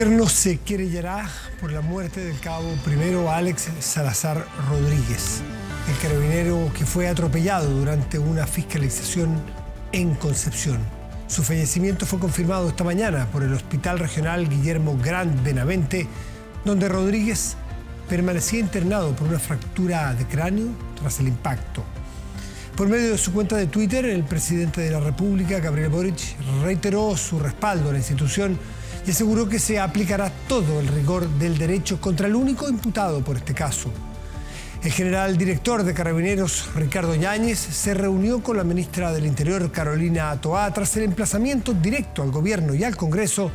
El gobierno se querellará por la muerte del cabo primero Alex Salazar Rodríguez, el carabinero que fue atropellado durante una fiscalización en Concepción. Su fallecimiento fue confirmado esta mañana por el Hospital Regional Guillermo Grant Benavente, donde Rodríguez permanecía internado por una fractura de cráneo tras el impacto. Por medio de su cuenta de Twitter, el presidente de la República, Gabriel Boric, reiteró su respaldo a la institución y aseguró que se aplicará todo el rigor del derecho contra el único imputado por este caso. El general director de Carabineros, Ricardo Yáñez, se reunió con la ministra del Interior, Carolina Toá, tras el emplazamiento directo al gobierno y al Congreso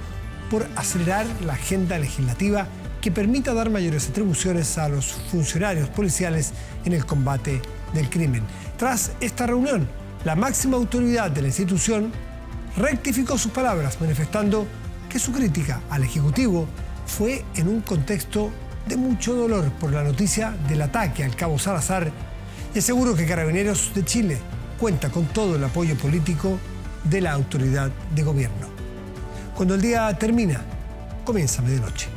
por acelerar la agenda legislativa que permita dar mayores atribuciones a los funcionarios policiales en el combate del crimen. Tras esta reunión, la máxima autoridad de la institución rectificó sus palabras, manifestando que su crítica al Ejecutivo fue en un contexto de mucho dolor por la noticia del ataque al cabo Salazar y aseguró que Carabineros de Chile cuenta con todo el apoyo político de la autoridad de gobierno. Cuando el día termina, comienza medianoche.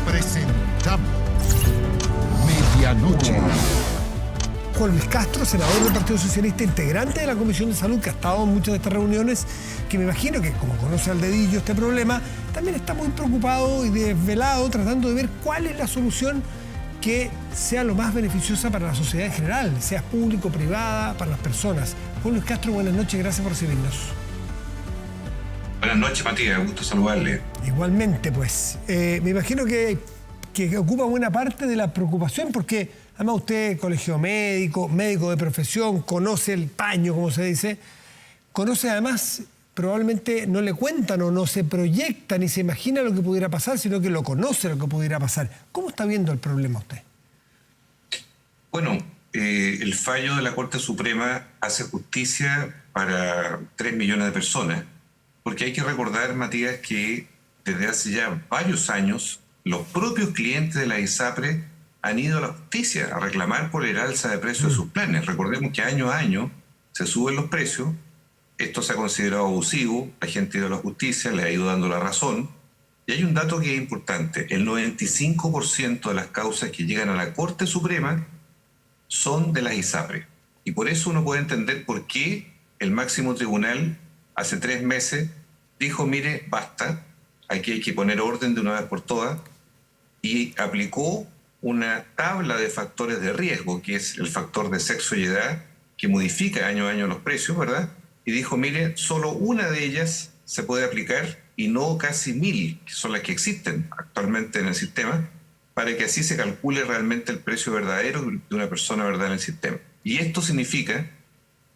Presentamos Medianoche. Juan Luis Castro, senador del Partido Socialista, integrante de la Comisión de Salud, que ha estado en muchas de estas reuniones, que me imagino que, como conoce al dedillo este problema, también está muy preocupado y desvelado tratando de ver cuál es la solución que sea lo más beneficiosa para la sociedad en general, sea público, privada, para las personas. Juan Luis Castro, buenas noches, gracias por recibirnos. Buenas noches, Matías, gusto saludarle. Igualmente, pues, me imagino que ocupa buena parte de la preocupación, porque además usted, colegio médico, médico de profesión, conoce el paño, como se dice, conoce además, probablemente no le cuentan o no se proyecta ni se imagina lo que pudiera pasar, sino que lo conoce lo que pudiera pasar. ¿Cómo está viendo el problema usted? Bueno, el fallo de la Corte Suprema hace justicia para 3 millones de personas, porque hay que recordar, Matías, que desde hace ya varios años los propios clientes de la ISAPRE han ido a la justicia a reclamar por el alza de precios de sus planes. Recordemos que año a año se suben los precios, esto se ha considerado abusivo, la gente ha ido a la justicia, le ha ido dando la razón, y hay un dato que es importante: el 95% de las causas que llegan a la Corte Suprema son de las ISAPRE, y por eso uno puede entender por qué el máximo tribunal hace 3 meses dijo: mire, basta, aquí hay que poner orden de una vez por todas, y aplicó una tabla de factores de riesgo, que es el factor de sexo y edad, que modifica año a año los precios, ¿verdad? Y dijo: mire, solo una de ellas se puede aplicar y no casi 1000, que son las que existen actualmente en el sistema, para que así se calcule realmente el precio verdadero de una persona, ¿verdad?, en el sistema. Y esto significa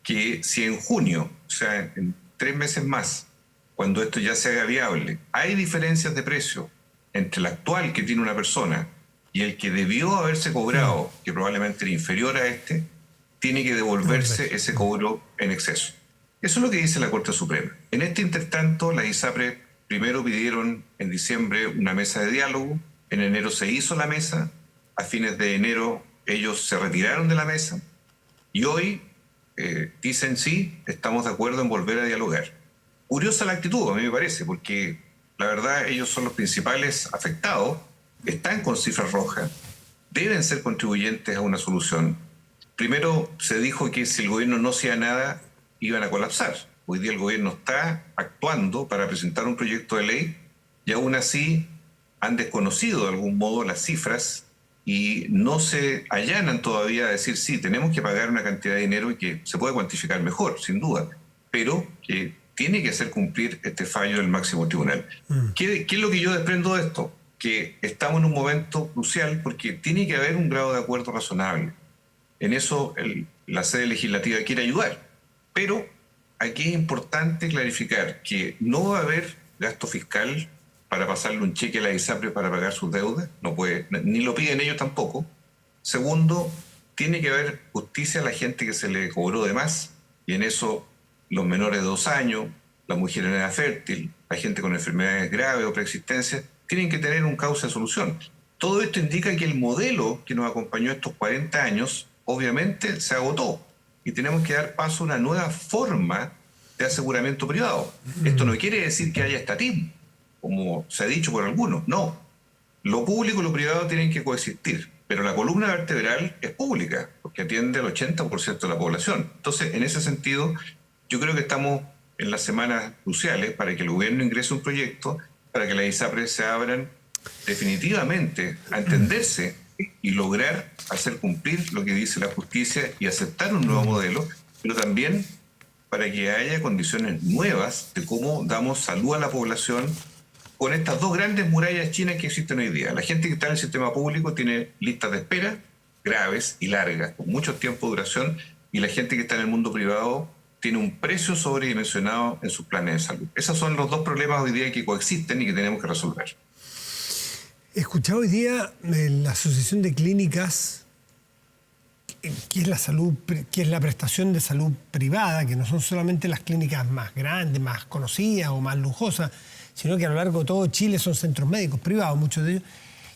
que si en junio, o sea, en 3 meses más, cuando esto ya se haga viable, hay diferencias de precio entre el actual que tiene una persona y el que debió haberse cobrado, que probablemente era inferior a este, tiene que devolverse ese cobro en exceso. Eso es lo que dice la Corte Suprema. En este intertanto, la ISAPRE primero pidieron en diciembre una mesa de diálogo, en enero se hizo la mesa, a fines de enero ellos se retiraron de la mesa y hoy dicen: sí, estamos de acuerdo en volver a dialogar. Curiosa la actitud, a mí me parece, porque la verdad ellos son los principales afectados, están con cifras rojas, deben ser contribuyentes a una solución. Primero se dijo que si el gobierno no hacía nada, iban a colapsar. Hoy día el gobierno está actuando para presentar un proyecto de ley y aún así han desconocido de algún modo las cifras y no se allanan todavía a decir: sí, tenemos que pagar una cantidad de dinero y que se puede cuantificar mejor, sin duda, pero que tiene que hacer cumplir este fallo del máximo tribunal. ¿Qué es lo que yo desprendo de esto? Que estamos en un momento crucial porque tiene que haber un grado de acuerdo razonable. En eso la sede legislativa quiere ayudar, pero aquí es importante clarificar que no va a haber gasto fiscal para pasarle un cheque a la ISAPRE para pagar sus deudas, no puede, ni lo piden ellos tampoco. Segundo, tiene que haber justicia a la gente que se le cobró de más, y en eso los menores de 2 años, las mujeres en edad fértil, la gente con enfermedades graves o preexistencias, tienen que tener un cauce de solución. Todo esto indica que el modelo que nos acompañó estos 40 años, obviamente, se agotó. Y tenemos que dar paso a una nueva forma de aseguramiento privado. Esto no quiere decir que haya estatismo, como se ha dicho por algunos. No. Lo público y lo privado tienen que coexistir, pero la columna vertebral es pública, porque atiende al 80% de la población. Entonces, en ese sentido, yo creo que estamos en las semanas cruciales para que el gobierno ingrese un proyecto para que las ISAPRES se abran definitivamente a entenderse y lograr hacer cumplir lo que dice la justicia y aceptar un nuevo modelo, pero también para que haya condiciones nuevas de cómo damos salud a la población con estas dos grandes murallas chinas que existen hoy día. La gente que está en el sistema público tiene listas de espera graves y largas, con mucho tiempo de duración, y la gente que está en el mundo privado tiene un precio sobredimensionado en sus planes de salud. Esos son los dos problemas hoy día que coexisten y que tenemos que resolver. He escuchado hoy día la Asociación de Clínicas, que es la prestación de salud privada, que no son solamente las clínicas más grandes, más conocidas o más lujosas, sino que a lo largo de todo Chile son centros médicos privados, muchos de ellos.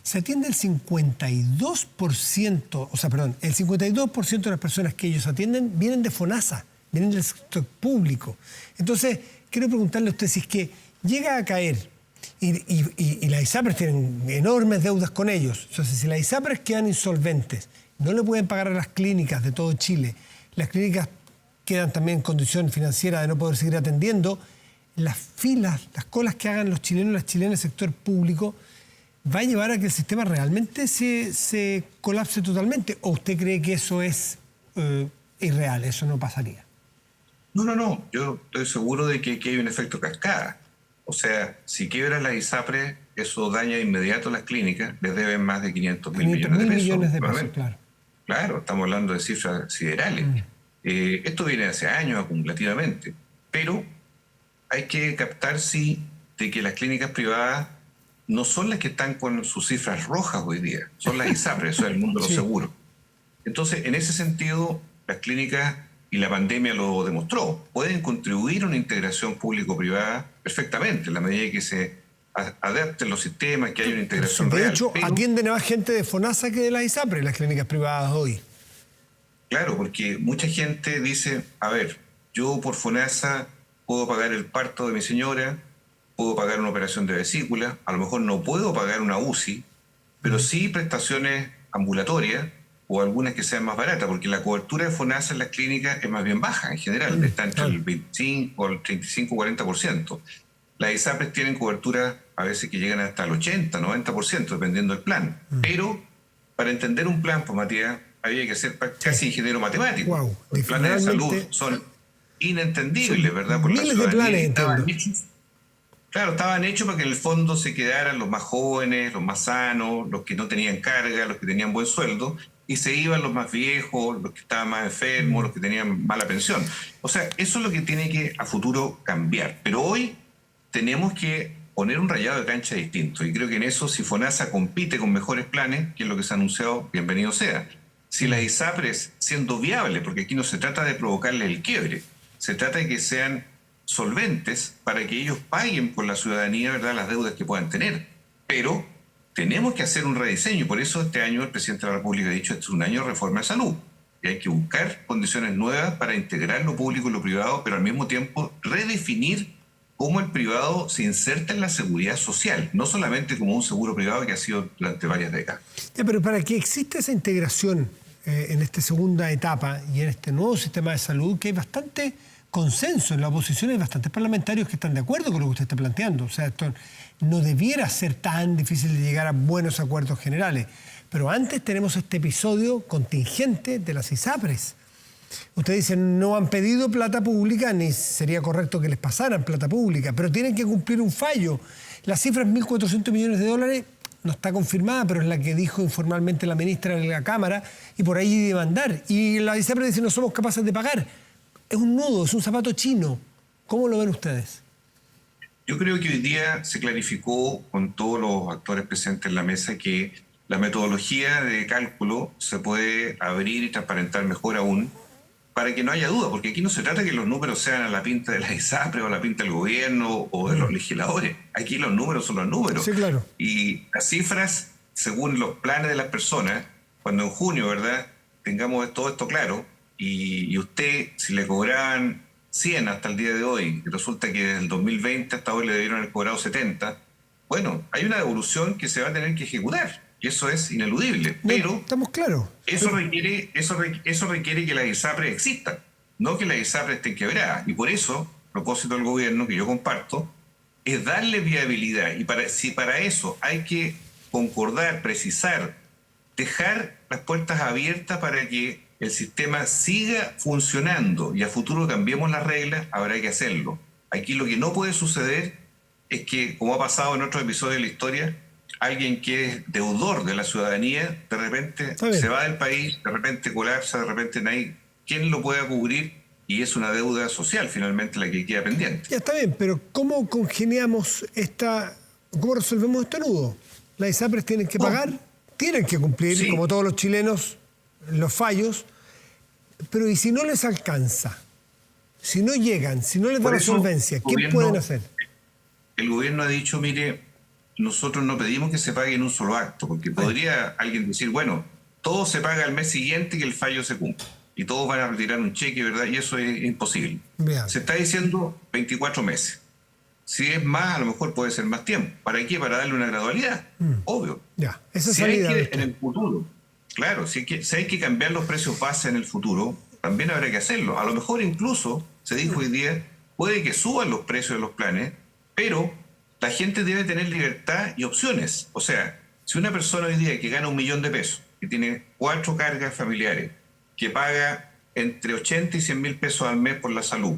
Se atiende el 52% de las personas que ellos atienden vienen de FONASA, vienen del sector público. Entonces, quiero preguntarle a usted si es que llega a caer y las ISAPRES tienen enormes deudas con ellos. Entonces, si las ISAPRES quedan insolventes, no le pueden pagar a las clínicas de todo Chile, las clínicas quedan también en condición financiera de no poder seguir atendiendo, las filas, las colas que hagan los chilenos y las chilenas del sector público va a llevar a que el sistema realmente se colapse totalmente. ¿O usted cree que eso es irreal, eso no pasaría? No. Yo estoy seguro de que aquí hay un efecto cascada. O sea, si quiebran las ISAPRES, eso daña de inmediato a las clínicas, les deben más de 500.000 millones de pesos. Millones de pesos, claro. Claro, estamos hablando de cifras siderales. Esto viene hace años acumulativamente, pero hay que captar, sí, de que las clínicas privadas no son las que están con sus cifras rojas hoy día, son las ISAPRES, eso es el mundo de los seguros. Entonces, en ese sentido, las clínicas, y la pandemia lo demostró, pueden contribuir a una integración público-privada perfectamente, en la medida que se adapten los sistemas, que haya una integración real. De hecho, atienden a más gente de FONASA que de las ISAPRES, las clínicas privadas hoy. Claro, porque mucha gente dice, a ver, yo por FONASA puedo pagar el parto de mi señora, puedo pagar una operación de vesícula, a lo mejor no puedo pagar una UCI, pero sí prestaciones ambulatorias o algunas que sean más baratas, porque la cobertura de FONASA en las clínicas es más bien baja en general, está entre el 25 o el 35-40%. Las ISAPRES tienen cobertura a veces que llegan hasta el 80-90%, dependiendo del plan. Pero para entender un plan, pues Matías, había que ser casi ingeniero matemático. Wow, los planes de salud son inentendibles, ¿verdad? Por miles de planes, estaban hechos para que en el fondo se quedaran los más jóvenes, los más sanos, los que no tenían carga, los que tenían buen sueldo, y se iban los más viejos, los que estaban más enfermos, los que tenían mala pensión. O sea, eso es lo que tiene que a futuro cambiar. Pero hoy tenemos que poner un rayado de cancha distinto, y creo que en eso, si FONASA compite con mejores planes, que es lo que se ha anunciado, bienvenido sea. Si las ISAPRES, siendo viables, porque aquí no se trata de provocarle el quiebre, se trata de que sean solventes para que ellos paguen por la ciudadanía, ¿verdad?, las deudas que puedan tener. Pero tenemos que hacer un rediseño, y por eso este año el presidente de la República ha dicho que este es un año de reforma de salud. Y hay que buscar condiciones nuevas para integrar lo público y lo privado, pero al mismo tiempo redefinir cómo el privado se inserta en la seguridad social, no solamente como un seguro privado que ha sido durante varias décadas. Pero para que exista esa integración en esta segunda etapa y en este nuevo sistema de salud, que hay bastante consenso en la oposición, hay bastantes parlamentarios que están de acuerdo con lo que usted está planteando. O sea, esto no debiera ser tan difícil de llegar a buenos acuerdos generales. Pero antes tenemos este episodio contingente de las ISAPRES. Usted dice, no han pedido plata pública, ni sería correcto que les pasaran plata pública, pero tienen que cumplir un fallo. La cifra es 1.400 millones de dólares, no está confirmada, pero es la que dijo informalmente la ministra en la Cámara, y por ahí debe andar. Y la ISAPRES dice, no somos capaces de pagar. Es un nudo, es un zapato chino. ¿Cómo lo ven ustedes? Yo creo que hoy día se clarificó con todos los actores presentes en la mesa que la metodología de cálculo se puede abrir y transparentar mejor aún, para que no haya duda, porque aquí no se trata de que los números sean a la pinta de la ISAPRES o a la pinta del gobierno o de los legisladores. Aquí los números son los números. Sí, claro. Y las cifras, según los planes de las personas, cuando en junio, ¿verdad?, tengamos todo esto claro, y usted, si le cobraban 100 hasta el día de hoy, y resulta que desde el 2020 hasta hoy le debieron haber cobrado 70, bueno, hay una devolución que se va a tener que ejecutar, y eso es ineludible. Pero estamos claros. Eso requiere que las ISAPRES existan, no que las ISAPRES estén quebradas. Y por eso, a propósito del gobierno que yo comparto, es darle viabilidad. Y si para eso hay que concordar, precisar, dejar las puertas abiertas para que el sistema siga funcionando y a futuro cambiemos las reglas, habrá que hacerlo. Aquí lo que no puede suceder es que, como ha pasado en otros episodios de la historia, alguien que es deudor de la ciudadanía, de repente se va del país, de repente colapsa, de repente no hay quien lo pueda cubrir y es una deuda social finalmente la que queda pendiente. Ya está bien, pero ¿cómo congeniamos cómo resolvemos este nudo? Las ISAPRES tienen que pagar, tienen que cumplir, sí, como todos los chilenos, los fallos, pero ¿y si no les alcanza? Si no llegan, si no les da la solvencia, ¿qué pueden hacer? El gobierno ha dicho, mire, nosotros no pedimos que se pague en un solo acto, porque podría alguien decir, bueno, todo se paga al mes siguiente que el fallo se cumpla, y todos van a retirar un cheque, ¿verdad? Y eso es imposible. Bien. Se está diciendo 24 meses. Si es más, a lo mejor puede ser más tiempo. ¿Para qué? Para darle una gradualidad, obvio. Ya, esa si salida hay que, en el futuro, claro, si hay que cambiar los precios base en el futuro, también habrá que hacerlo. A lo mejor incluso, se dijo hoy día, puede que suban los precios de los planes, pero la gente debe tener libertad y opciones. O sea, si una persona hoy día que gana 1 millón de pesos, que tiene 4 cargas familiares, que paga entre 80 y 100 mil pesos al mes por la salud,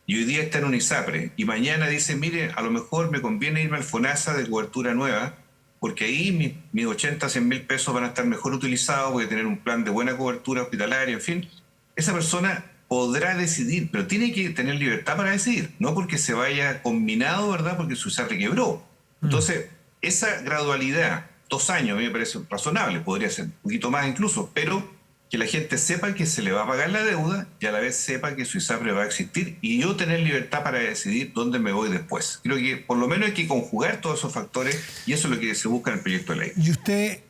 y hoy día está en un ISAPRE, y mañana dice, mire, a lo mejor me conviene irme al FONASA de cobertura nueva, porque ahí mis 80 a 100 mil pesos van a estar mejor utilizados, voy a tener un plan de buena cobertura hospitalaria, en fin. Esa persona podrá decidir, pero tiene que tener libertad para decidir, no porque se vaya combinado, ¿verdad? Porque su ISAPRE quebró. Entonces, esa gradualidad, 2 años, a mí me parece razonable, podría ser un poquito más incluso, pero que la gente sepa que se le va a pagar la deuda y a la vez sepa que su ISAPRE va a existir y yo tener libertad para decidir dónde me voy después. Creo que por lo menos hay que conjugar todos esos factores y eso es lo que se busca en el proyecto de ley. ¿Y usted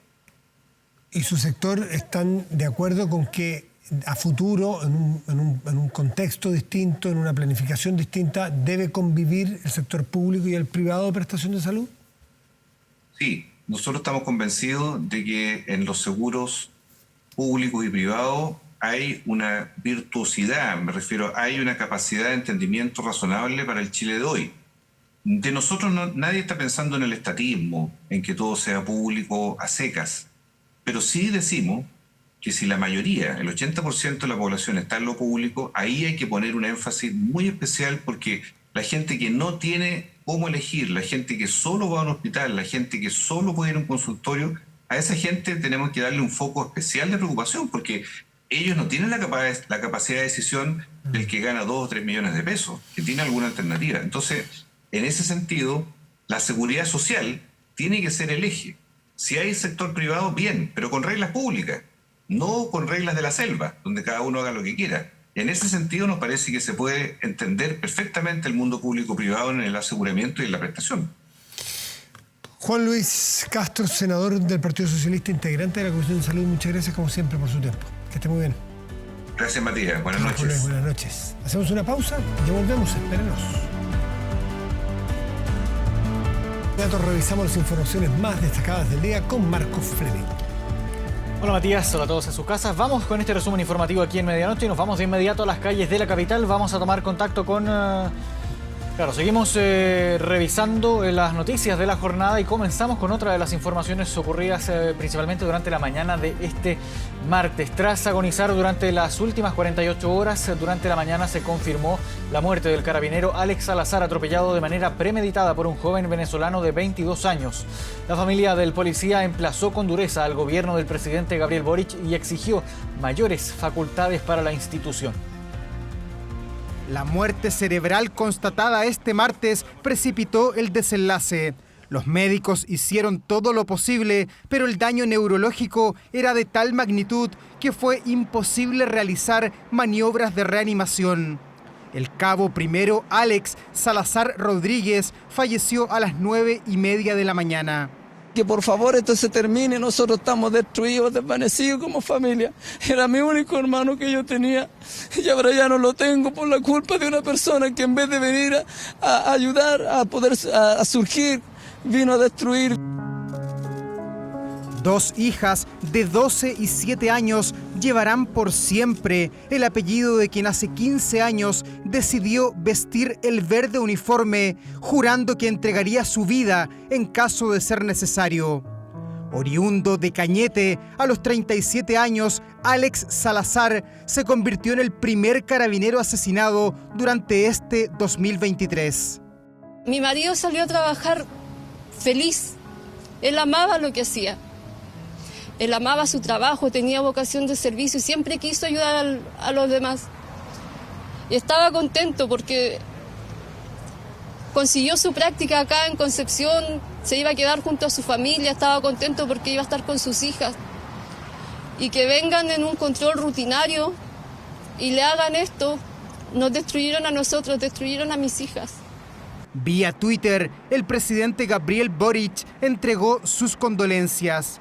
y su sector están de acuerdo con que a futuro, en un contexto distinto, en una planificación distinta, debe convivir el sector público y el privado de prestación de salud? Sí, nosotros estamos convencidos de que en los seguros públicos y privados hay una virtuosidad, me refiero, hay una capacidad de entendimiento razonable para el Chile de hoy. De nosotros nadie está pensando en el estatismo, en que todo sea público a secas, pero sí decimos que si la mayoría, el 80% de la población está en lo público, ahí hay que poner un énfasis muy especial porque la gente que no tiene cómo elegir, la gente que solo va a un hospital, la gente que solo puede ir a un consultorio, a esa gente tenemos que darle un foco especial de preocupación porque ellos no tienen la capacidad de decisión del que gana 2 o 3 millones de pesos, que tiene alguna alternativa. Entonces, en ese sentido, la seguridad social tiene que ser el eje. Si hay sector privado, bien, pero con reglas públicas, no con reglas de la selva, donde cada uno haga lo que quiera. En ese sentido, nos parece que se puede entender perfectamente el mundo público-privado en el aseguramiento y en la prestación. Juan Luis Castro, senador del Partido Socialista, integrante de la Comisión de Salud, muchas gracias como siempre por su tiempo. Que esté muy bien. Gracias, Matías. Buenas noches. Buenas noches. Hacemos una pausa y ya volvemos. Espérenos. Revisamos las informaciones más destacadas del día con Marcos Fleming. Hola Matías, hola a todos en sus casas. Vamos con este resumen informativo aquí en Medianoche y nos vamos de inmediato a las calles de la capital. Vamos a tomar contacto con... seguimos revisando las noticias de la jornada y comenzamos con otra de las informaciones ocurridas principalmente durante la mañana de este martes. Tras agonizar durante las últimas 48 horas, durante la mañana se confirmó la muerte del carabinero Alex Salazar, atropellado de manera premeditada por un joven venezolano de 22 años. La familia del policía emplazó con dureza al gobierno del presidente Gabriel Boric y exigió mayores facultades para la institución. La muerte cerebral constatada este martes precipitó el desenlace. Los médicos hicieron todo lo posible, pero el daño neurológico era de tal magnitud que fue imposible realizar maniobras de reanimación. El cabo primero Alex Salazar Rodríguez falleció a las 9:30 de la mañana. Que por favor esto se termine, nosotros estamos destruidos, desvanecidos como familia. Era mi único hermano que yo tenía y ahora ya no lo tengo por la culpa de una persona que en vez de venir a ayudar a surgir, vino a destruir. Dos hijas de 12 y 7 años llevarán por siempre el apellido de quien hace 15 años decidió vestir el verde uniforme, jurando que entregaría su vida en caso de ser necesario. Oriundo de Cañete, a los 37 años, Alex Salazar se convirtió en el primer carabinero asesinado durante este 2023. Mi marido salió a trabajar feliz. Él amaba lo que hacía. Él amaba su trabajo, tenía vocación de servicio y siempre quiso ayudar a los demás. Y estaba contento porque consiguió su práctica acá en Concepción, se iba a quedar junto a su familia, estaba contento porque iba a estar con sus hijas. Y que vengan en un control rutinario y le hagan esto, nos destruyeron a nosotros, destruyeron a mis hijas. Vía Twitter, el presidente Gabriel Boric entregó sus condolencias.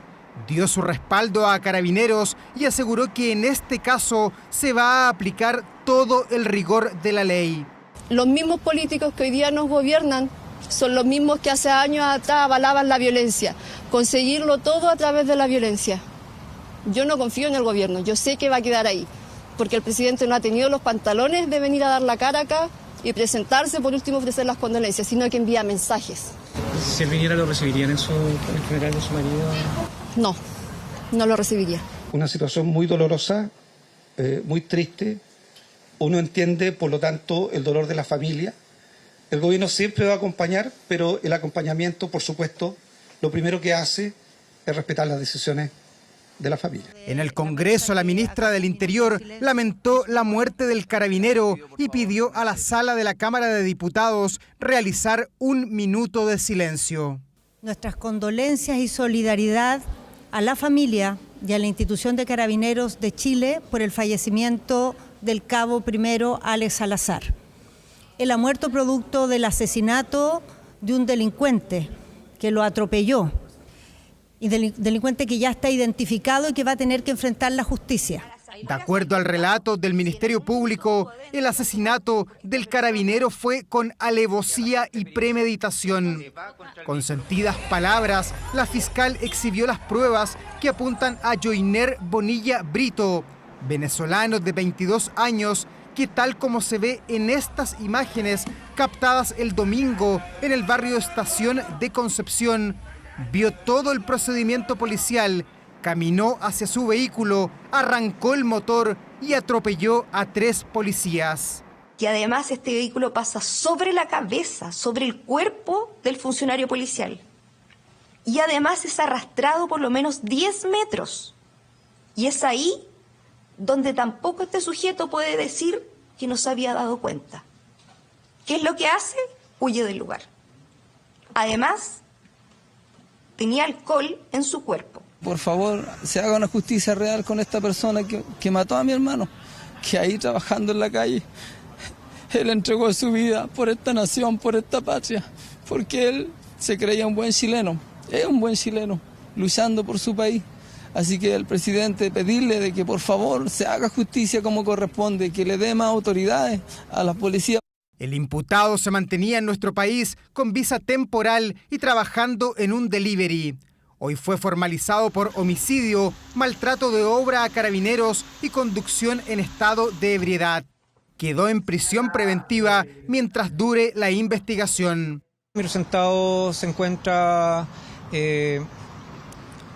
Dio su respaldo a Carabineros y aseguró que en este caso se va a aplicar todo el rigor de la ley. Los mismos políticos que hoy día nos gobiernan son los mismos que hace años atrás avalaban la violencia. Conseguirlo todo a través de la violencia. Yo no confío en el gobierno, yo sé que va a quedar ahí, porque el presidente no ha tenido los pantalones de venir a dar la cara acá y presentarse, por último ofrecer las condolencias, sino que envía mensajes. Si él viniera, ¿lo recibirían en el funeral de su marido? No, no lo recibiría. Una situación muy dolorosa, muy triste. Uno entiende, por lo tanto, el dolor de la familia. El gobierno siempre va a acompañar, pero el acompañamiento, por supuesto, lo primero que hace es respetar las decisiones de la familia. En el Congreso, la ministra del Interior lamentó la muerte del carabinero y pidió a la sala de la Cámara de Diputados realizar un minuto de silencio. Nuestras condolencias y solidaridad a la familia y a la institución de Carabineros de Chile por el fallecimiento del cabo primero Alex Salazar. Él ha muerto producto del asesinato de un delincuente que lo atropelló. Y delincuente que ya está identificado y que va a tener que enfrentar la justicia. De acuerdo al relato del Ministerio Público, el asesinato del carabinero fue con alevosía y premeditación. Con sentidas palabras, la fiscal exhibió las pruebas que apuntan a Joiner Bonilla Brito, venezolano de 22 años, que tal como se ve en estas imágenes captadas el domingo en el barrio Estación de Concepción, vio todo el procedimiento policial, caminó hacia su vehículo, arrancó el motor y atropelló a 3 policías. Y además este vehículo pasa sobre la cabeza, sobre el cuerpo del funcionario policial. Y además es arrastrado por lo menos 10 metros. Y es ahí donde tampoco este sujeto puede decir que no se había dado cuenta. ¿Qué es lo que hace? Huye del lugar. Además, tenía alcohol en su cuerpo. Por favor, se haga una justicia real con esta persona que mató a mi hermano, que ahí trabajando en la calle, él entregó su vida por esta nación, por esta patria, porque él se creía un buen chileno, es un buen chileno, luchando por su país. Así que al presidente pedirle de que por favor se haga justicia como corresponde, que le dé más autoridades a la policía. El imputado se mantenía en nuestro país con visa temporal y trabajando en un delivery. Hoy fue formalizado por homicidio, maltrato de obra a carabineros y conducción en estado de ebriedad. Quedó en prisión preventiva mientras dure la investigación. Mi representado se encuentra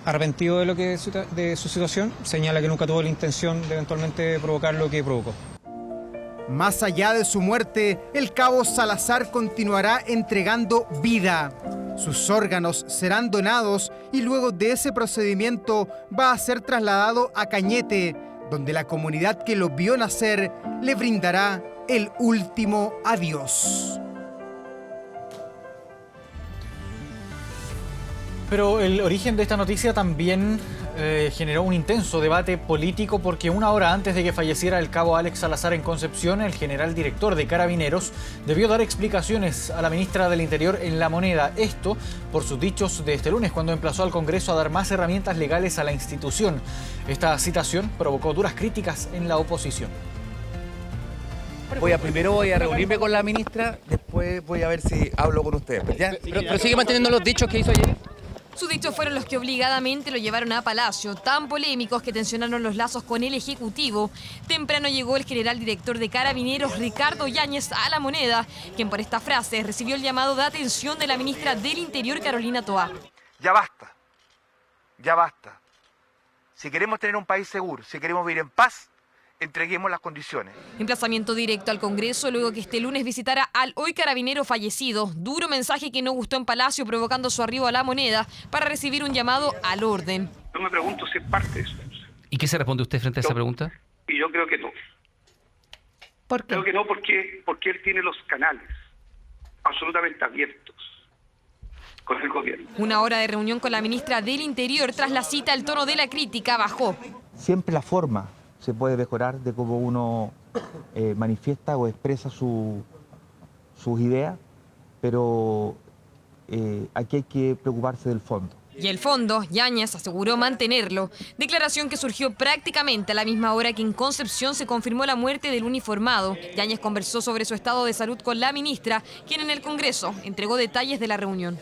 arrepentido de su situación. Señala que nunca tuvo la intención de eventualmente provocar lo que provocó. Más allá de su muerte, el cabo Salazar continuará entregando vida. Sus órganos serán donados y luego de ese procedimiento va a ser trasladado a Cañete, donde la comunidad que lo vio nacer le brindará el último adiós. Pero el origen de esta noticia también generó un intenso debate político porque una hora antes de que falleciera el cabo Alex Salazar en Concepción, el general director de Carabineros debió dar explicaciones a la ministra del Interior en La Moneda. Esto por sus dichos de este lunes, cuando emplazó al Congreso a dar más herramientas legales a la institución. Esta citación provocó duras críticas en la oposición. Primero voy a reunirme con la ministra, después voy a ver si hablo con ustedes. Pero sigue manteniendo los dichos que hizo ayer. Sus dichos fueron los que obligadamente lo llevaron a Palacio, tan polémicos que tensionaron los lazos con el Ejecutivo. Temprano llegó el general director de Carabineros, Ricardo Yáñez, a La Moneda, quien por esta frase recibió el llamado de atención de la ministra del Interior, Carolina Toá. Ya basta, ya basta. Si queremos tener un país seguro, si queremos vivir en paz, entreguemos las condiciones. Emplazamiento directo al Congreso luego que este lunes visitara al hoy carabinero fallecido. Duro mensaje que no gustó en Palacio, provocando su arribo a La Moneda para recibir un llamado al orden. Yo me pregunto si es parte de eso. ¿Y qué se responde usted frente a esa pregunta? Y yo creo que no. ¿Por qué? Creo que no porque él tiene los canales absolutamente abiertos con el gobierno. Una hora de reunión con la ministra del Interior. Tras la cita, el tono de la crítica bajó. Siempre la forma se puede mejorar de cómo uno manifiesta o expresa sus ideas, pero aquí hay que preocuparse del fondo. Y el fondo, Yáñez aseguró mantenerlo. Declaración que surgió prácticamente a la misma hora que en Concepción se confirmó la muerte del uniformado. Yáñez conversó sobre su estado de salud con la ministra, quien en el Congreso entregó detalles de la reunión.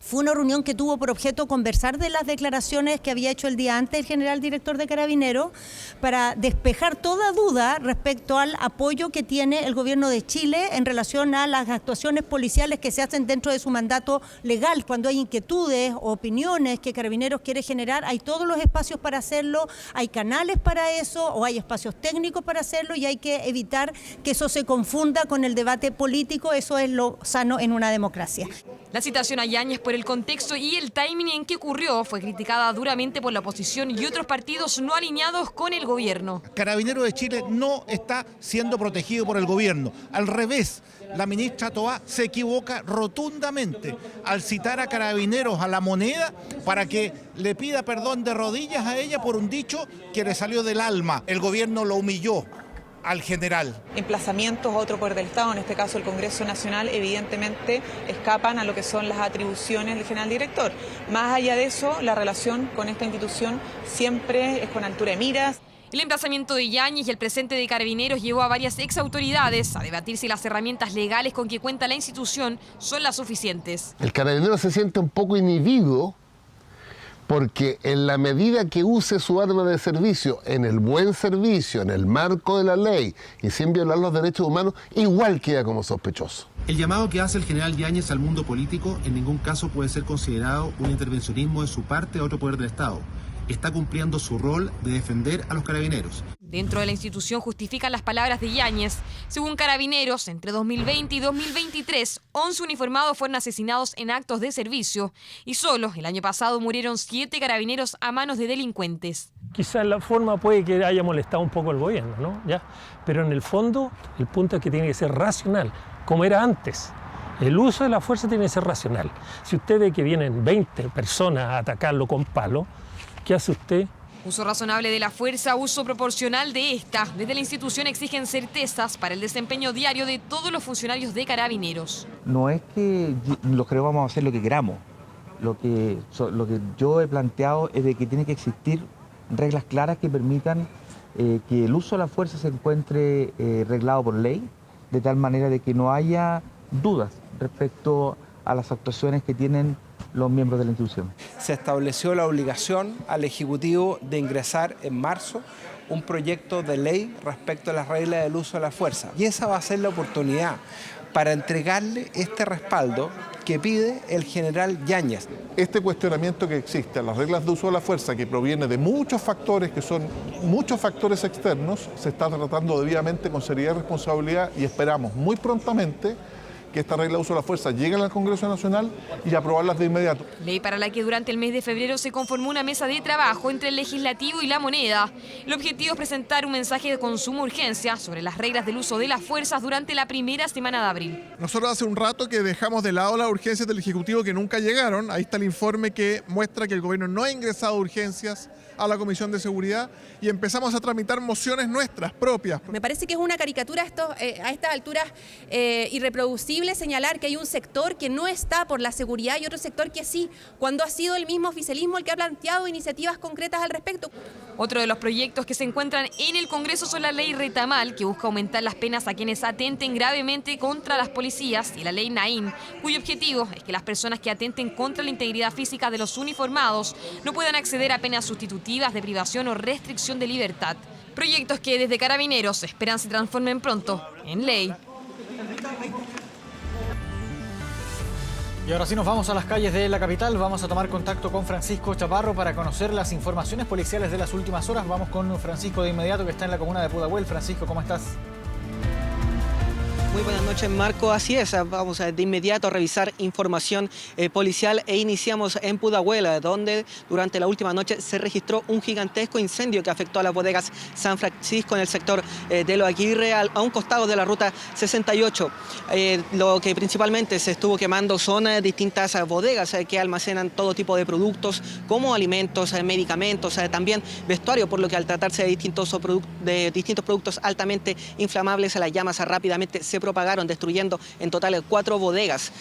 Fue una reunión que tuvo por objeto conversar de las declaraciones que había hecho el día antes el general director de Carabineros para despejar toda duda respecto al apoyo que tiene el gobierno de Chile en relación a las actuaciones policiales que se hacen dentro de su mandato legal. Cuando hay inquietudes o opiniones que Carabineros quiere generar, hay todos los espacios para hacerlo, hay canales para eso o hay espacios técnicos para hacerlo y hay que evitar que eso se confunda con el debate político. Eso es lo sano en una democracia. La citación a Yáñez por el contexto y el timing en que ocurrió fue criticada duramente por la oposición y otros partidos no alineados con el gobierno. Carabineros de Chile no está siendo protegido por el gobierno. Al revés, la ministra Toá se equivoca rotundamente al citar a Carabineros a La Moneda para que le pida perdón de rodillas a ella por un dicho que le salió del alma. El gobierno lo humilló al general. Emplazamientos a otro poder del Estado, en este caso el Congreso Nacional, evidentemente escapan a lo que son las atribuciones del general director. Más allá de eso, la relación con esta institución siempre es con altura de miras. El emplazamiento de Yáñez y el presente de Carabineros llevó a varias exautoridades a debatir si las herramientas legales con que cuenta la institución son las suficientes. El carabinero se siente un poco inhibido porque en la medida que use su arma de servicio, en el buen servicio, en el marco de la ley y sin violar los derechos humanos, igual queda como sospechoso. El llamado que hace el general Yáñez al mundo político en ningún caso puede ser considerado un intervencionismo de su parte a otro poder del Estado. Está cumpliendo su rol de defender a los carabineros. Dentro de la institución justifican las palabras de Yáñez. Según Carabineros, entre 2020 y 2023, 11 uniformados fueron asesinados en actos de servicio y solo el año pasado murieron 7 carabineros a manos de delincuentes. Quizás la forma puede que haya molestado un poco al gobierno, ¿no? ¿Ya? Pero en el fondo, el punto es que tiene que ser racional, como era antes. El uso de la fuerza tiene que ser racional. Si usted ve que vienen 20 personas a atacarlo con palo, ¿qué hace usted? Uso razonable de la fuerza, uso proporcional de esta. Desde la institución exigen certezas para el desempeño diario de todos los funcionarios de Carabineros. No es que los que vamos a hacer lo que queramos. Lo que yo he planteado es de que tiene que existir reglas claras que permitan que el uso de la fuerza se encuentre reglado por ley, de tal manera de que no haya dudas respecto a las actuaciones que tienen los miembros de la institución. Se estableció la obligación al Ejecutivo de ingresar en marzo un proyecto de ley respecto a las reglas del uso de la fuerza. Y esa va a ser la oportunidad para entregarle este respaldo que pide el general Yáñez. Este cuestionamiento que existe a las reglas de uso de la fuerza, que proviene de muchos factores, que son muchos factores externos, se está tratando debidamente con seriedad y responsabilidad y esperamos muy prontamente que esta regla de uso de la fuerza llegue al Congreso Nacional y aprobarlas de inmediato. Ley para la que durante el mes de febrero se conformó una mesa de trabajo entre el Legislativo y la Moneda. El objetivo es presentar un mensaje de consumo urgencia sobre las reglas del uso de las fuerzas durante la primera semana de abril. Nosotros hace un rato que dejamos de lado las urgencias del Ejecutivo que nunca llegaron. Ahí está el informe que muestra que el gobierno no ha ingresado urgencias a la Comisión de Seguridad y empezamos a tramitar mociones nuestras propias. Me parece que es una caricatura a estas alturas irreproducible señalar que hay un sector que no está por la seguridad y otro sector que sí, cuando ha sido el mismo oficialismo el que ha planteado iniciativas concretas al respecto. Otro de los proyectos que se encuentran en el Congreso son la ley Retamal, que busca aumentar las penas a quienes atenten gravemente contra las policías, y la ley Naín, cuyo objetivo es que las personas que atenten contra la integridad física de los uniformados no puedan acceder a penas sustitutivas de privación o restricción de libertad. Proyectos que desde Carabineros esperan se transformen pronto en ley. Y ahora sí nos vamos a las calles de la capital. Vamos a tomar contacto con Francisco Chaparro para conocer las informaciones policiales de las últimas horas. Vamos con Francisco de inmediato, que está en la comuna de Pudahuel. Francisco, ¿cómo estás? Muy buenas noches, Marco. Así es, vamos de inmediato a revisar información policial e iniciamos en Pudahuel, donde durante la última noche se registró un gigantesco incendio que afectó a las bodegas San Francisco en el sector de Lo Aguirre, a un costado de la ruta 68. Lo que principalmente se estuvo quemando son distintas bodegas que almacenan todo tipo de productos como alimentos, medicamentos, también vestuario, por lo que al tratarse de distintos productos altamente inflamables, las llamas rápidamente se propagaron, destruyendo en total 4 bodegas.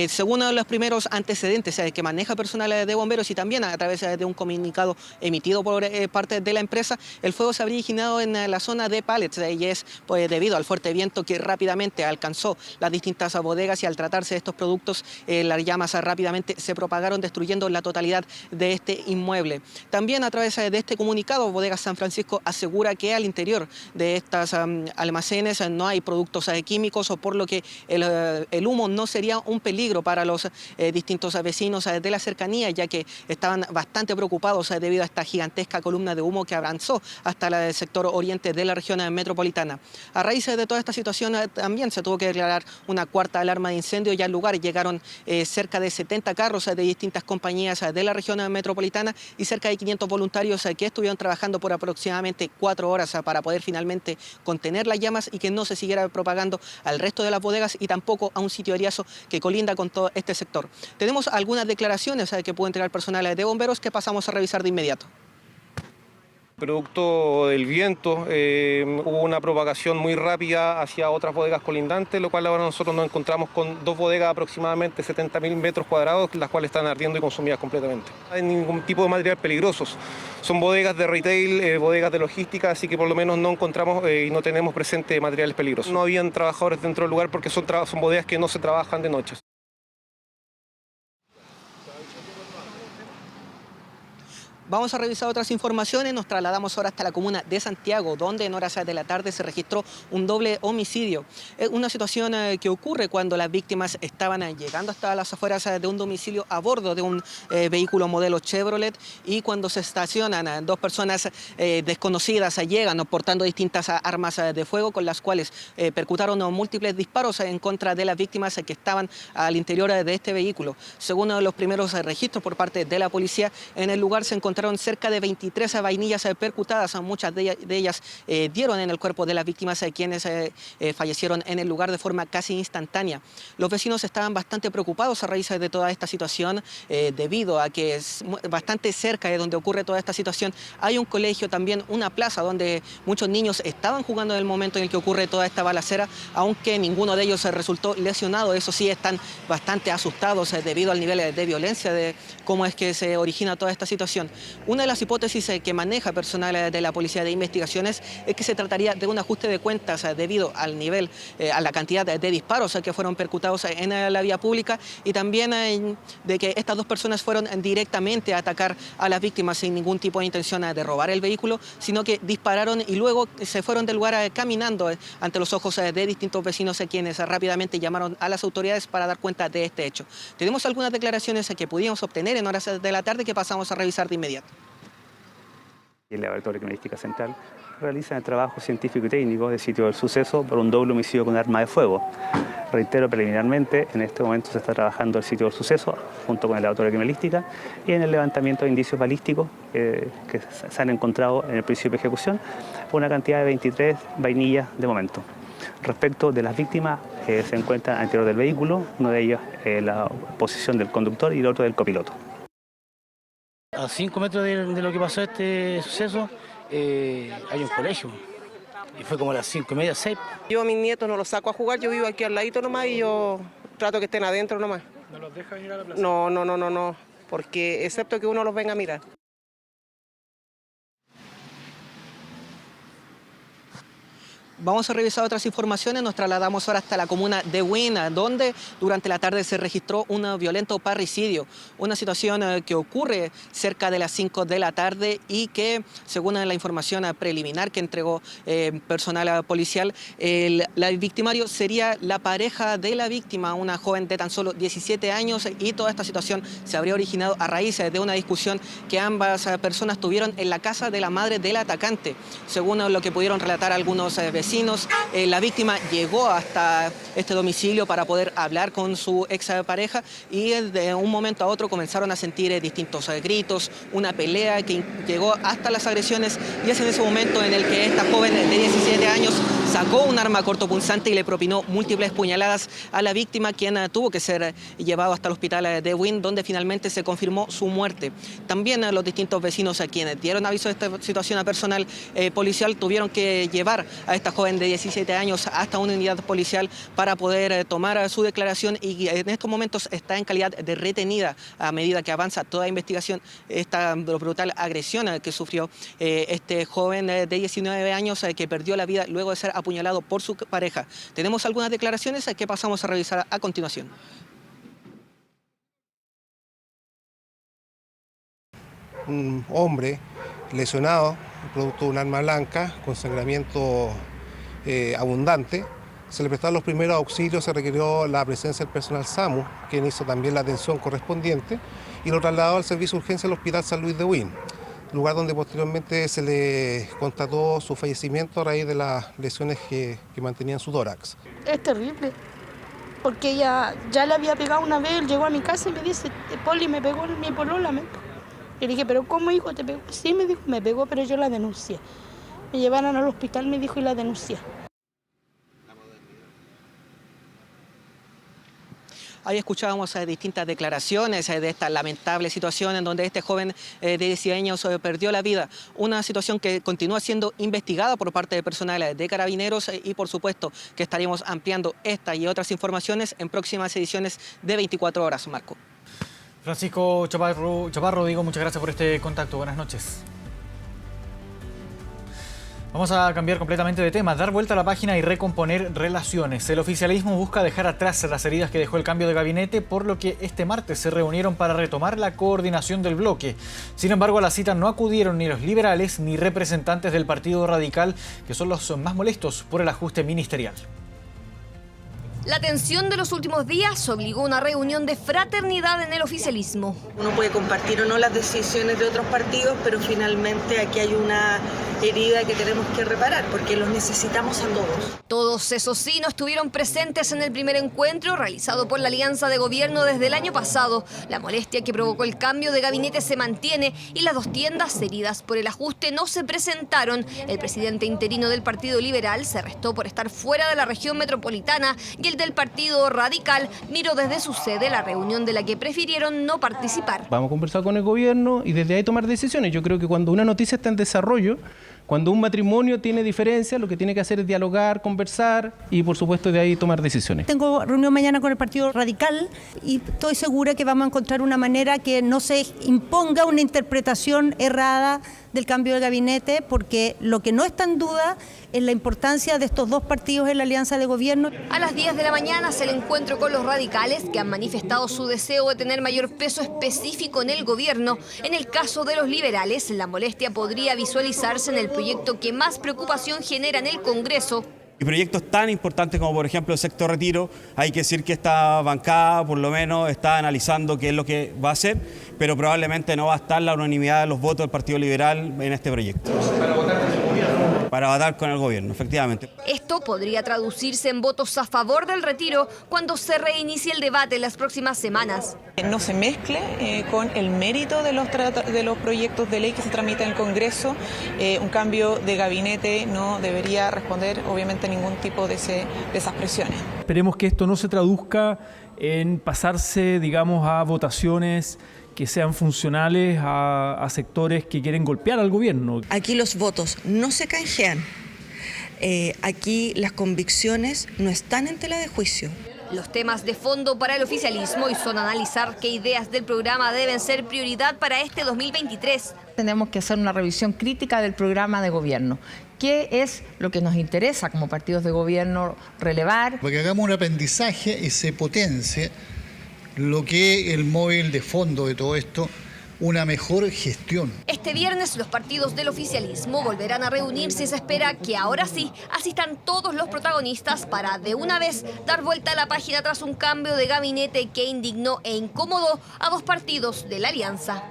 Según los primeros antecedentes que maneja personal de bomberos y también a través de un comunicado emitido por parte de la empresa, el fuego se habría originado en la zona de pallets y es debido al fuerte viento que rápidamente alcanzó las distintas bodegas, y al tratarse de estos productos las llamas rápidamente se propagaron, destruyendo la totalidad de este inmueble. También a través de este comunicado, Bodegas San Francisco asegura que al interior de estas almacenes no hay productos químicos, por lo que el humo no sería un peligro para los distintos vecinos de la cercanía, ya que estaban bastante preocupados debido a esta gigantesca columna de humo que avanzó hasta el sector oriente de la región metropolitana. A raíz de toda esta situación también se tuvo que declarar una cuarta alarma de incendio, y al lugar llegaron cerca de 70 carros de distintas compañías de la región metropolitana y cerca de 500 voluntarios que estuvieron trabajando por aproximadamente 4 horas para poder finalmente contener las llamas y que no se siguiera propagando al resto de las bodegas y tampoco a un sitio Ariazo que colinda con todo este sector. Tenemos algunas declaraciones que puede entregar personal de bomberos que pasamos a revisar de inmediato. Producto del viento hubo una propagación muy rápida hacia otras bodegas colindantes, lo cual ahora nosotros nos encontramos con 2 bodegas aproximadamente 70.000 metros cuadrados, las cuales están ardiendo y consumidas completamente. No hay ningún tipo de material peligrosos. Son bodegas de retail, bodegas de logística, así que por lo menos no encontramos y no tenemos presente materiales peligrosos. No habían trabajadores dentro del lugar porque son bodegas que no se trabajan de noche. Vamos a revisar otras informaciones. Nos trasladamos ahora hasta la comuna de Santiago, donde en horas de la tarde se registró un doble homicidio. Es una situación que ocurre cuando las víctimas estaban llegando hasta las afueras de un domicilio a bordo de un vehículo modelo Chevrolet, y cuando se estacionan 2 personas desconocidas llegan portando distintas armas de fuego, con las cuales percutaron múltiples disparos en contra de las víctimas que estaban al interior de este vehículo. Según los primeros registros por parte de la policía, en el lugar se encontraron cerca de 23 vainillas percutadas. Muchas de ellas dieron en el cuerpo de las víctimas, quienes fallecieron en el lugar de forma casi instantánea. Los vecinos estaban bastante preocupados a raíz de toda esta situación, debido a que es bastante cerca de donde ocurre toda esta situación hay un colegio, también una plaza donde muchos niños estaban jugando en el momento en el que ocurre toda esta balacera, aunque ninguno de ellos resultó lesionado. Eso sí, están bastante asustados debido al nivel de violencia, de cómo es que se origina toda esta situación. Una de las hipótesis que maneja personal de la Policía de Investigaciones es que se trataría de un ajuste de cuentas debido al nivel, a la cantidad de disparos que fueron percutados en la vía pública, y también de que estas 2 personas fueron directamente a atacar a las víctimas sin ningún tipo de intención de robar el vehículo, sino que dispararon y luego se fueron del lugar caminando ante los ojos de distintos vecinos, quienes rápidamente llamaron a las autoridades para dar cuenta de este hecho. Tenemos algunas declaraciones que pudimos obtener en horas de la tarde que pasamos a revisar de inmediato. El Laboratorio de Criminalística Central realiza el trabajo científico y técnico del sitio del suceso por un doble homicidio con arma de fuego. Reitero preliminarmente, en este momento se está trabajando el sitio del suceso junto con el Laboratorio de Criminalística y en el levantamiento de indicios balísticos que se han encontrado en el principio de ejecución por una cantidad de 23 vainillas de momento. Respecto de las víctimas, se encuentran al interior del vehículo, uno de ellos la posición del conductor y el otro del copiloto. A 5 metros de lo que pasó este suceso hay un colegio y fue como a las 5:30, 6. Yo a mis nietos no los saco a jugar, yo vivo aquí al ladito nomás y yo trato que estén adentro nomás. ¿No los deja venir a la plaza? No, porque excepto que uno los venga a mirar. Vamos a revisar otras informaciones. Nos trasladamos ahora hasta la comuna de Huin, donde durante la tarde se registró un violento parricidio. Una situación que ocurre cerca de las 5 de la tarde y que, según la información preliminar que entregó personal policial, el victimario sería la pareja de la víctima, una joven de tan solo 17 años, y toda esta situación se habría originado a raíz de una discusión que ambas personas tuvieron en la casa de la madre del atacante. Según lo que pudieron relatar algunos vecinos, la víctima llegó hasta este domicilio para poder hablar con su expareja y de un momento a otro comenzaron a sentir distintos gritos, una pelea que llegó hasta las agresiones, y es en ese momento en el que esta joven de 17 años sacó un arma cortopunzante y le propinó múltiples puñaladas a la víctima, quien tuvo que ser llevado hasta el hospital de Huin, donde finalmente se confirmó su muerte. También los distintos vecinos a quienes dieron aviso de esta situación a personal policial tuvieron que llevar a esta joven de 17 años hasta una unidad policial para poder tomar su declaración, y en estos momentos está en calidad de retenida a medida que avanza toda investigación esta brutal agresión que sufrió este joven de 19 años que perdió la vida luego de ser apuñalado por su pareja. Tenemos algunas declaraciones que pasamos a revisar a continuación. Un hombre lesionado producto de un arma blanca con sangramiento abundante. Se le prestaron los primeros auxilios, se requirió la presencia del personal SAMU, quien hizo también la atención correspondiente, y lo trasladó al servicio de urgencia del Hospital San Luis de Huin, lugar donde posteriormente se le constató su fallecimiento a raíz de las lesiones que mantenía en su tórax. Es terrible, porque ella ya le había pegado una vez, él llegó a mi casa y me dice, Poli, me pegó mi polola. Y le dije, ¿pero cómo, hijo, te pegó? Sí, me dijo, me pegó, pero yo la denuncié. Me llevaron al hospital, me dijo, y la denuncié. Ahí escuchábamos distintas declaraciones de esta lamentable situación en donde este joven de 19 años perdió la vida. Una situación que continúa siendo investigada por parte de personal de Carabineros y por supuesto que estaremos ampliando esta y otras informaciones en próximas ediciones de 24 horas, Marco. Francisco Chaparro, digo, muchas gracias por este contacto. Buenas noches. Vamos a cambiar completamente de tema, dar vuelta a la página y recomponer relaciones. El oficialismo busca dejar atrás las heridas que dejó el cambio de gabinete, por lo que este martes se reunieron para retomar la coordinación del bloque. Sin embargo, a la cita no acudieron ni los liberales ni representantes del Partido Radical, que son los más molestos por el ajuste ministerial. La tensión de los últimos días obligó a una reunión de fraternidad en el oficialismo. Uno puede compartir o no las decisiones de otros partidos, pero finalmente aquí hay una herida que tenemos que reparar, porque los necesitamos a todos. Todos, eso sí, no estuvieron presentes en el primer encuentro realizado por la Alianza de Gobierno desde el año pasado. La molestia que provocó el cambio de gabinete se mantiene y las dos tiendas heridas por el ajuste no se presentaron. El presidente interino del Partido Liberal se arrestó por estar fuera de la región metropolitana y el del Partido Radical miró desde su sede la reunión de la que prefirieron no participar. Vamos a conversar con el gobierno y desde ahí tomar decisiones. Yo creo que cuando una noticia está en desarrollo, cuando un matrimonio tiene diferencias, lo que tiene que hacer es dialogar, conversar y por supuesto de ahí tomar decisiones. Tengo reunión mañana con el Partido Radical y estoy segura que vamos a encontrar una manera que no se imponga una interpretación errada del cambio de gabinete, porque lo que no está en duda es la importancia de estos dos partidos en la alianza de gobierno. A las 10 de la mañana es el encuentro con los radicales, que han manifestado su deseo de tener mayor peso específico en el gobierno. En el caso de los liberales, la molestia podría visualizarse en el proyecto que más preocupación genera en el Congreso, Y proyectos tan importantes como por ejemplo el sector retiro, hay que decir que esta bancada por lo menos está analizando qué es lo que va a hacer, pero probablemente no va a estar la unanimidad de los votos del Partido Liberal en este proyecto. Para votar con el gobierno, efectivamente. Esto podría traducirse en votos a favor del retiro cuando se reinicie el debate en las próximas semanas. No se mezcle con el mérito de los proyectos de ley que se tramitan en el Congreso. Un cambio de gabinete no debería responder obviamente a ningún tipo de esas presiones. Esperemos que esto no se traduzca en pasarse, digamos, a votaciones que sean funcionales a sectores que quieren golpear al gobierno. Aquí los votos no se canjean. Aquí las convicciones no están en tela de juicio. Los temas de fondo para el oficialismo y son analizar qué ideas del programa deben ser prioridad para este 2023. Tenemos que hacer una revisión crítica del programa de gobierno. ¿Qué es lo que nos interesa como partidos de gobierno relevar? Porque hagamos un aprendizaje y se potencie lo que es el móvil de fondo de todo esto, una mejor gestión. Este viernes los partidos del oficialismo volverán a reunirse y se espera que ahora sí asistan todos los protagonistas para de una vez dar vuelta a la página tras un cambio de gabinete que indignó e incomodó a dos partidos de la alianza.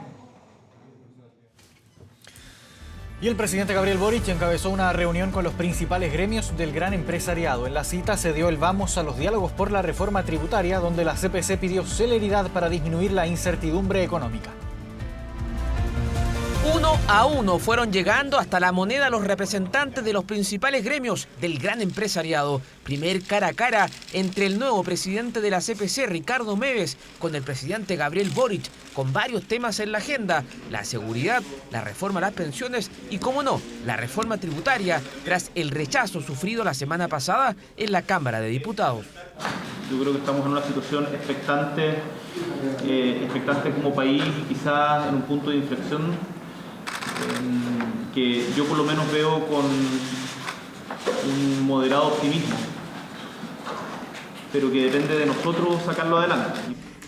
Y el presidente Gabriel Boric encabezó una reunión con los principales gremios del gran empresariado. En la cita se dio el vamos a los diálogos por la reforma tributaria, donde la CPC pidió celeridad para disminuir la incertidumbre económica. Uno a uno fueron llegando hasta La Moneda los representantes de los principales gremios del gran empresariado. Primer cara a cara entre el nuevo presidente de la CPC, Ricardo Meves, con el presidente Gabriel Boric, con varios temas en la agenda: la seguridad, la reforma a las pensiones y, como no, la reforma tributaria, tras el rechazo sufrido la semana pasada en la Cámara de Diputados. Yo creo que estamos en una situación expectante como país y quizás en un punto de inflexión que yo por lo menos veo con un moderado optimismo, pero que depende de nosotros sacarlo adelante.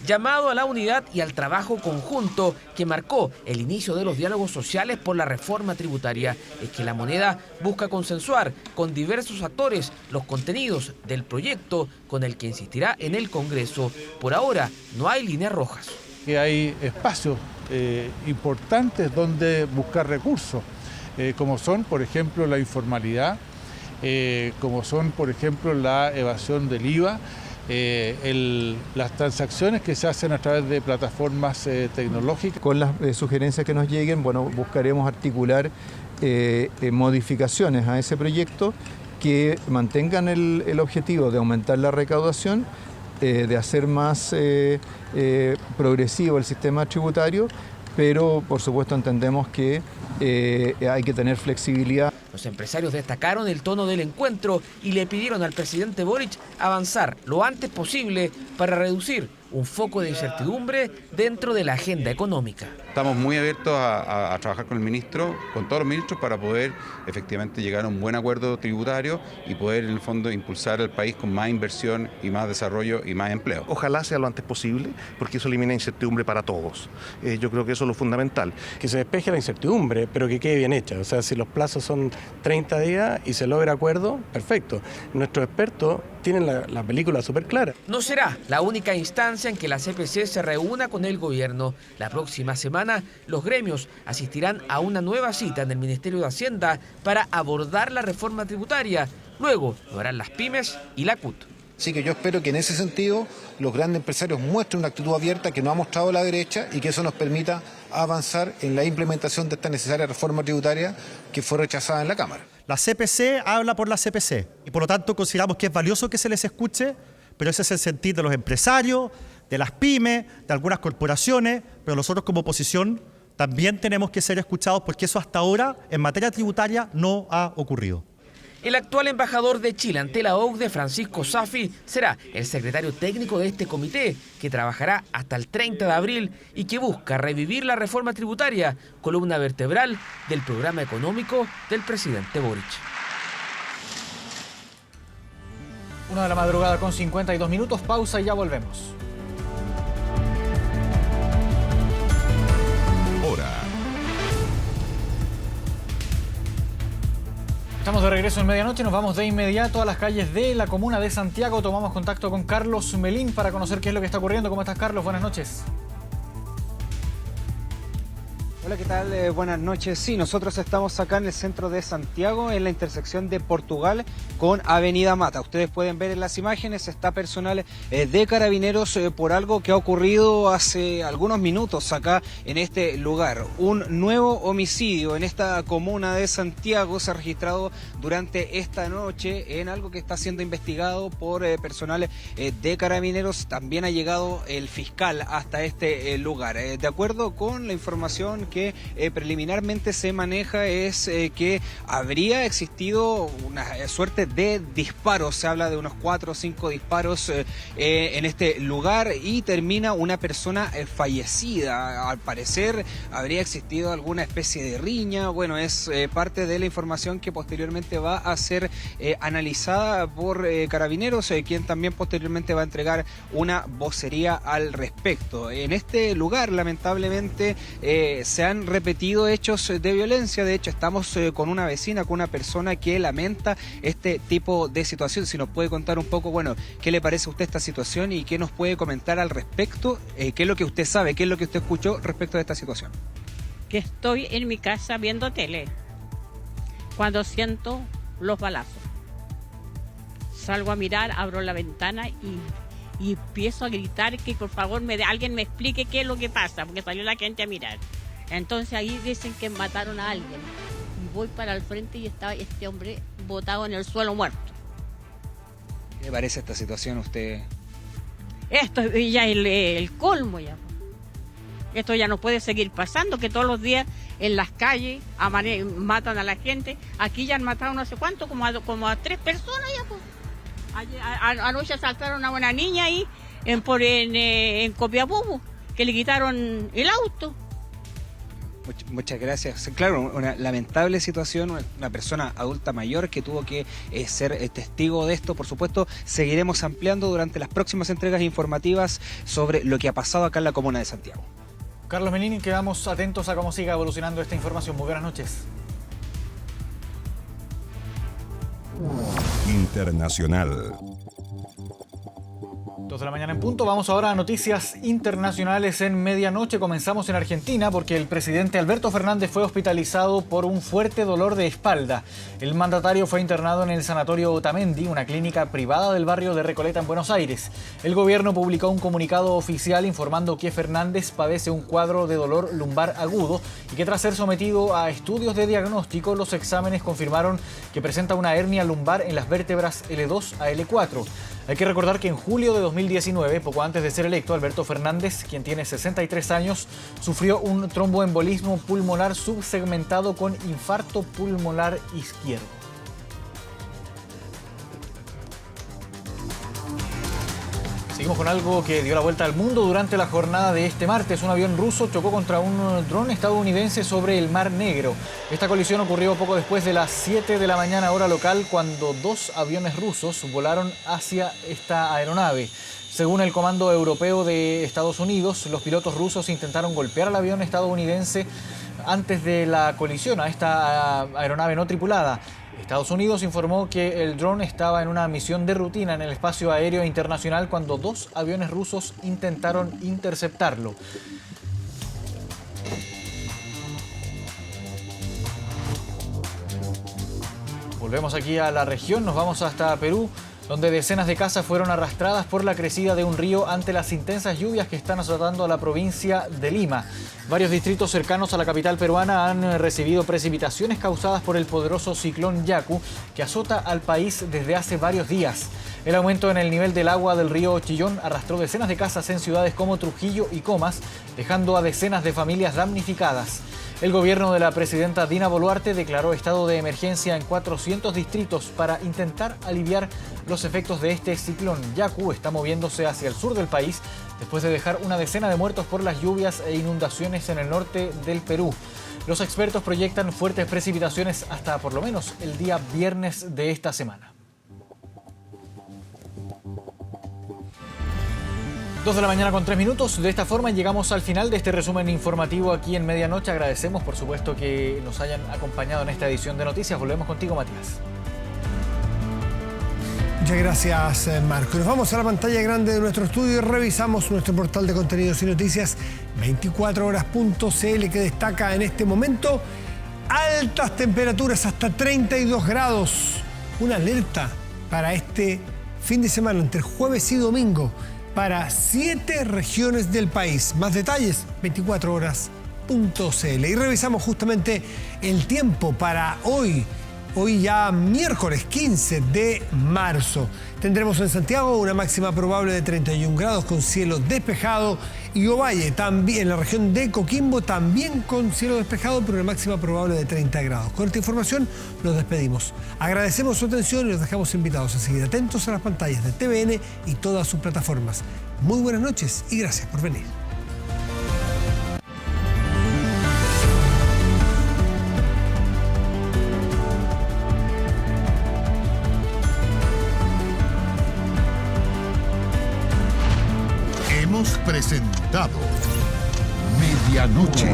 Llamado a la unidad y al trabajo conjunto que marcó el inicio de los diálogos sociales por la reforma tributaria. Es que La Moneda busca consensuar con diversos actores los contenidos del proyecto con el que insistirá en el Congreso. Por ahora no hay líneas rojas. Que hay espacios importantes donde buscar recursos, como son, por ejemplo, la informalidad, como son, por ejemplo, la evasión del IVA, las transacciones que se hacen a través de plataformas tecnológicas. Con las sugerencias que nos lleguen, bueno, buscaremos articular modificaciones a ese proyecto que mantengan el objetivo de aumentar la recaudación, de hacer más progresivo el sistema tributario, pero por supuesto entendemos que hay que tener flexibilidad. Los empresarios destacaron el tono del encuentro y le pidieron al presidente Boric avanzar lo antes posible para reducir un foco de incertidumbre dentro de la agenda económica. Estamos muy abiertos a trabajar con el ministro, con todos los ministros, para poder efectivamente llegar a un buen acuerdo tributario y poder en el fondo impulsar al país con más inversión y más desarrollo y más empleo. Ojalá sea lo antes posible, porque eso elimina incertidumbre para todos. Yo creo que eso es lo fundamental. Que se despeje la incertidumbre, pero que quede bien hecha. O sea, si los plazos son 30 días y se logra acuerdo, perfecto. Nuestros expertos tienen la película súper clara. No será la única instancia en que la CPC se reúna con el gobierno. La próxima semana los gremios asistirán a una nueva cita en el Ministerio de Hacienda para abordar la reforma tributaria. Luego lo harán las pymes y la CUT. Así que yo espero que en ese sentido los grandes empresarios muestren una actitud abierta que no ha mostrado la derecha y que eso nos permita avanzar en la implementación de esta necesaria reforma tributaria que fue rechazada en la Cámara. La CPC habla por la CPC y por lo tanto consideramos que es valioso que se les escuche, pero ese es el sentir de los empresarios, de las pymes, de algunas corporaciones, pero nosotros como oposición también tenemos que ser escuchados porque eso hasta ahora en materia tributaria no ha ocurrido. El actual embajador de Chile ante la OCDE, Francisco Safi, será el secretario técnico de este comité, que trabajará hasta el 30 de abril y que busca revivir la reforma tributaria, columna vertebral del programa económico del presidente Boric. 1 de la madrugada con 52 minutos, pausa y ya volvemos. Hora. Estamos de regreso en medianoche, nos vamos de inmediato a las calles de la comuna de Santiago. Tomamos contacto con Carlos Melín para conocer qué es lo que está ocurriendo. ¿Cómo estás, Carlos? Buenas noches. Hola, ¿qué tal? Buenas noches. Sí, nosotros estamos acá en el centro de Santiago, en la intersección de Portugal con Avenida Mata. Ustedes pueden ver en las imágenes, está personal de Carabineros por algo que ha ocurrido hace algunos minutos acá en este lugar. Un nuevo homicidio en esta comuna de Santiago se ha registrado durante esta noche en algo que está siendo investigado por personal de Carabineros. También ha llegado el fiscal hasta este lugar. De acuerdo con la información que preliminarmente se maneja es que habría existido una suerte de disparos, se habla de unos 4 o 5 disparos en este lugar y termina una persona fallecida. Al parecer habría existido alguna especie de riña. Bueno, es parte de la información que posteriormente va a ser analizada por Carabineros, quien también posteriormente va a entregar una vocería al respecto. En este lugar, lamentablemente, se han repetido hechos de violencia. De hecho, estamos con una vecina, con una persona que lamenta este tipo de situación. Si nos puede contar un poco, bueno, qué le parece a usted esta situación y qué nos puede comentar al respecto, qué es lo que usted sabe, qué es lo que usted escuchó respecto de esta situación. Que estoy en mi casa viendo tele cuando siento los balazos. Salgo a mirar, abro la ventana y empiezo a gritar que por favor alguien me explique qué es lo que pasa, porque salió la gente a mirar. Entonces ahí dicen que mataron a alguien. Y voy para el frente y estaba este hombre botado en el suelo muerto. ¿Qué le parece esta situación a usted? Esto ya es el colmo ya. Esto ya no puede seguir pasando, que todos los días en las calles matan a la gente. Aquí ya han matado no sé cuánto, como a 3 personas ya pues. Anoche asaltaron a una niña ahí en Copiapó, que le quitaron el auto. Muchas gracias. Claro, una lamentable situación, una persona adulta mayor que tuvo que ser testigo de esto. Por supuesto, seguiremos ampliando durante las próximas entregas informativas sobre lo que ha pasado acá en la comuna de Santiago. Carlos Melín, quedamos atentos a cómo siga evolucionando esta información. Muy buenas noches. Internacional. 2 de la mañana en punto. Vamos ahora a noticias internacionales en medianoche. Comenzamos en Argentina porque el presidente Alberto Fernández fue hospitalizado por un fuerte dolor de espalda. El mandatario fue internado en el sanatorio Otamendi, una clínica privada del barrio de Recoleta en Buenos Aires. El gobierno publicó un comunicado oficial informando que Fernández padece un cuadro de dolor lumbar agudo y que tras ser sometido a estudios de diagnóstico, los exámenes confirmaron que presenta una hernia lumbar en las vértebras L2 a L4. Hay que recordar que en julio de 2019, poco antes de ser electo, Alberto Fernández, quien tiene 63 años, sufrió un tromboembolismo pulmonar subsegmentado con infarto pulmonar izquierdo. Seguimos con algo que dio la vuelta al mundo durante la jornada de este martes. Un avión ruso chocó contra un dron estadounidense sobre el Mar Negro. Esta colisión ocurrió poco después de las 7 de la mañana hora local, cuando 2 aviones rusos volaron hacia esta aeronave. Según el Comando Europeo de Estados Unidos, los pilotos rusos intentaron golpear al avión estadounidense antes de la colisión a esta aeronave no tripulada. Estados Unidos informó que el dron estaba en una misión de rutina en el espacio aéreo internacional cuando 2 aviones rusos intentaron interceptarlo. Volvemos aquí a la región, nos vamos hasta Perú, donde decenas de casas fueron arrastradas por la crecida de un río ante las intensas lluvias que están azotando a la provincia de Lima. Varios distritos cercanos a la capital peruana han recibido precipitaciones causadas por el poderoso ciclón Yaku, que azota al país desde hace varios días. El aumento en el nivel del agua del río Chillón arrastró decenas de casas en ciudades como Trujillo y Comas, dejando a decenas de familias damnificadas. El gobierno de la presidenta Dina Boluarte declaró estado de emergencia en 400 distritos para intentar aliviar los efectos de este ciclón. Yaku está moviéndose hacia el sur del país después de dejar una decena de muertos por las lluvias e inundaciones en el norte del Perú. Los expertos proyectan fuertes precipitaciones hasta por lo menos el día viernes de esta semana. 2 de la mañana con 3 minutos. De esta forma llegamos al final de este resumen informativo aquí en Medianoche. Agradecemos, por supuesto, que nos hayan acompañado en esta edición de noticias. Volvemos contigo, Matías. Muchas gracias, Marco. Nos vamos a la pantalla grande de nuestro estudio y revisamos nuestro portal de contenidos y noticias 24horas.cl, que destaca en este momento altas temperaturas, hasta 32 grados. Una alerta para este fin de semana, entre jueves y domingo, para 7 regiones del país. Más detalles, 24horas.cl. Y revisamos justamente el tiempo para hoy. Hoy ya miércoles 15 de marzo. Tendremos en Santiago una máxima probable de 31 grados con cielo despejado, y Ovalle, también en la región de Coquimbo, también con cielo despejado, pero una máxima probable de 30 grados. Con esta información nos despedimos. Agradecemos su atención y los dejamos invitados a seguir atentos a las pantallas de TVN y todas sus plataformas. Muy buenas noches y gracias por venir. Hemos presentado Medianoche.